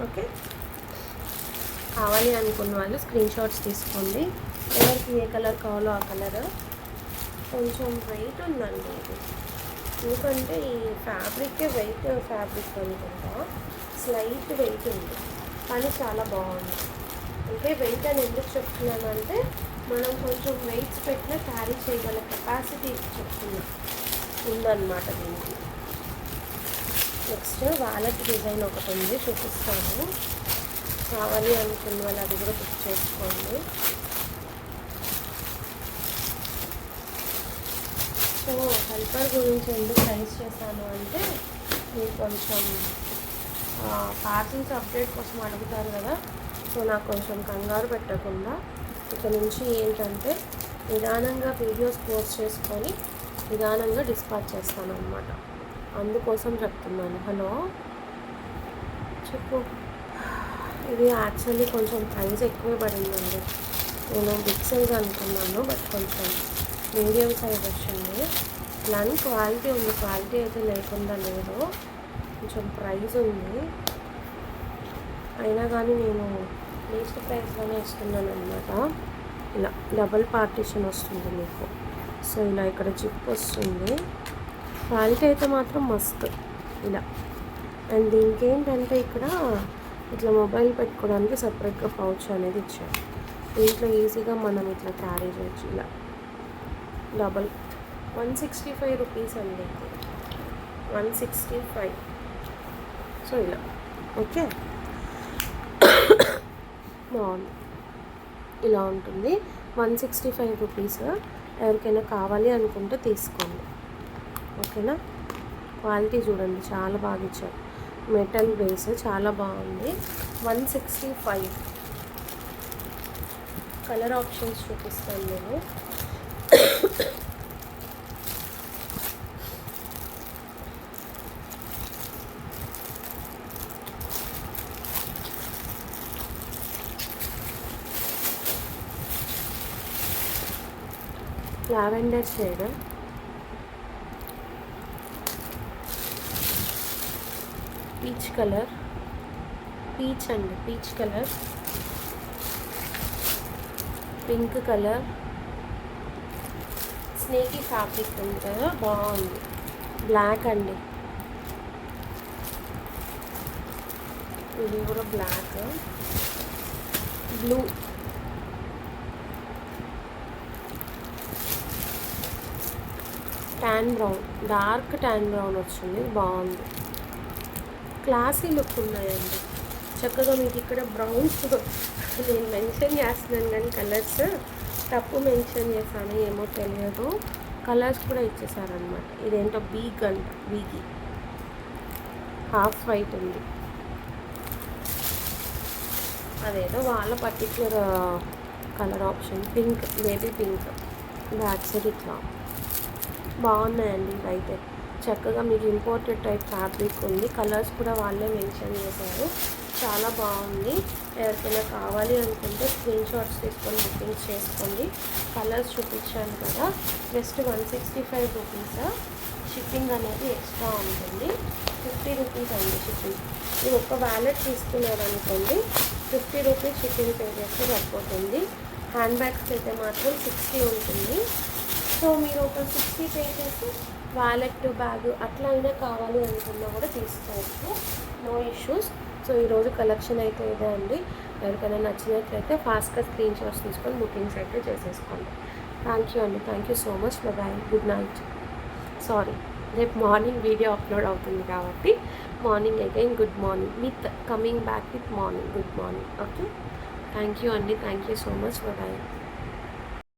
ఓకే, కావాలి అనుకున్న వాళ్ళు స్క్రీన్ షాట్స్ తీసుకోండి. ఎవరికి ఏ కలర్ కావాలో ఆ కలర్. కొంచెం వెయిట్ ఉందండి ఇది, ఎందుకంటే ఈ ఫ్యాబ్రికే వెయిట్ ఫ్యాబ్రిక్ అనుకుంటా, స్లైట్ వెయిట్ ఉంది, కానీ చాలా బాగుంది. అంటే వెయిట్ అని ఎందుకు చెప్తున్నానంటే మనం కొంచెం వెయిట్స్ పెట్టినా క్యారీ చేయగల కెపాసిటీ చెప్తున్నా ఉందన్నమాట దీనికి. నెక్స్ట్ వాలెట్ డిజైన్ ఒకటి ఉంది, చూపిస్తాను. కావాలి అనుకున్న వాళ్ళు అది కూడా బుక్ చేసుకోండి. సో హెల్పర్ గురించి ఎందుకు రైస్ చేశాను అంటే, మీరు కొంచెం పార్సిల్స్ అప్డేట్ కోసం అడుగుతారు కదా. సో నాకు కొంచెం కంగారు పెట్టకుండా ఇక నుంచి ఏంటంటే నిదానంగా వీడియోస్ పోస్ట్ చేసుకొని నిదానంగా డిస్పాచ్ చేస్తాను అనమాట. అందుకోసం చెప్తున్నాను. హలో చెప్పు. ఇది యాక్చువల్లీ కొంచెం ప్రైస్ ఎక్కువే పడిందండి. నేను బిగ్ సైజ్ అనుకున్నాను, బట్ కొంచెం మీడియం సైజ్ వచ్చింది. ఇలానే క్వాలిటీ ఉంది, క్వాలిటీ అయితే లేకుండా లేదు, కొంచెం ప్రైస్ ఉంది. అయినా కానీ నేను లీస్ట్ ప్రైస్లోనే ఇస్తున్నాను అనమాట. ఇలా డబల్ పార్టీషన్ వస్తుంది మీకు. సో ఇలా ఇక్కడ జిప్ వస్తుంది, క్వాలిటీ అయితే మాత్రం మస్తు ఇలా. అండ్ దీనికి ఏంటంటే ఇక్కడ ఇట్లా మొబైల్ పెట్టుకోవడానికి సపరేట్గా పౌచ్ అనేది ఇచ్చారు. దీంట్లో ఈజీగా మనం ఇట్లా క్యారీ చేయొచ్చు. ఇలా డబల్ 165 రూపీస్ అండి, 165. సో ఇలా ఓకే, బాగుంది. ఇలా ఉంటుంది, 165 రూపీస్. ఎవరికైనా కావాలి అనుకుంటే తీసుకోండి, ఓకేనా. క్వాలిటీ చూడండి చాలా బాగా ఇచ్చారు, మెటల్ బేస్ చాలా బాగుంది. 165. కలర్ ఆప్షన్స్ చూపిస్తాను నేను. Lavender shade, peach colour, peach అండి, peach colour, pink colour, snaky fabric ఉంది కదా, బాగుంది. బ్లాక్ అండి, ఇది కూడా black. Blue, tan brown, dark tan brown వచ్చింది, బాగుంది. క్లాసీ లుక్ ఉన్నాయండి. చక్కగా మీకు ఇక్కడ బ్రౌన్స్ నేను మెన్షన్ చేస్తున్నాను కానీ కలర్స్ తప్పు మెన్షన్ చేశాను, ఏమో తెలియదు. కలర్స్ కూడా ఇచ్చేసారనమాట. ఇదేంటో బీగ్ అంట, బీగి హాఫ్ వైట్ ఉంది. అదేదో వాళ్ళ particular colour option. Pink, baby pink. Back side ఇట్లా బాగున్నాయండి. ఇవైతే చక్కగా మీకు ఇంపోర్టెడ్ టైప్ ఫ్యాబ్రిక్ ఉంది. కలర్స్ కూడా వాళ్ళే మెన్షన్ చేశారు. చాలా బాగుంది. ఎవరికైనా కావాలి అనుకుంటే స్క్రీన్ షాట్స్ తీసుకొని బుకింగ్స్ చేసుకోండి. కలర్స్ చూపించాను కదా. Just 165 rupees. షిప్పింగ్ అనేది ఎక్స్ట్రా ఉంటుంది. 50 రూపీస్ అండి షిప్పింగ్. మీరు ఒక వ్యాలెట్ తీసుకున్నారనుకోండి 50 రూపీస్ షిప్పింగ్ పే చేస్తే సరిపోతుంది. హ్యాండ్ బ్యాగ్స్కి అయితే మాత్రం 60 ఉంటుంది. సో మీరు ఒక 60 పే చేసి వ్యాలెట్, బ్యాగ్ అట్లా అయినా కావాలి అనుకున్నా కూడా తీసుకోవచ్చు, నో ఇష్యూస్. సో ఈరోజు కలెక్షన్ అయితే ఇదే అండి. ఎవరికైనా నచ్చినట్లయితే ఫాస్ట్గా స్క్రీన్ షాట్స్ తీసుకొని బుకింగ్స్ అయితే చేసేసుకోండి. థ్యాంక్ యూ అండి. Thank you so much. Bye, good night. Sorry, రేపు మార్నింగ్ వీడియో అప్లోడ్ అవుతుంది కాబట్టి morning again good morning with coming back with morning good morning. Okay, thank you అండి. Thank you so much. Bye.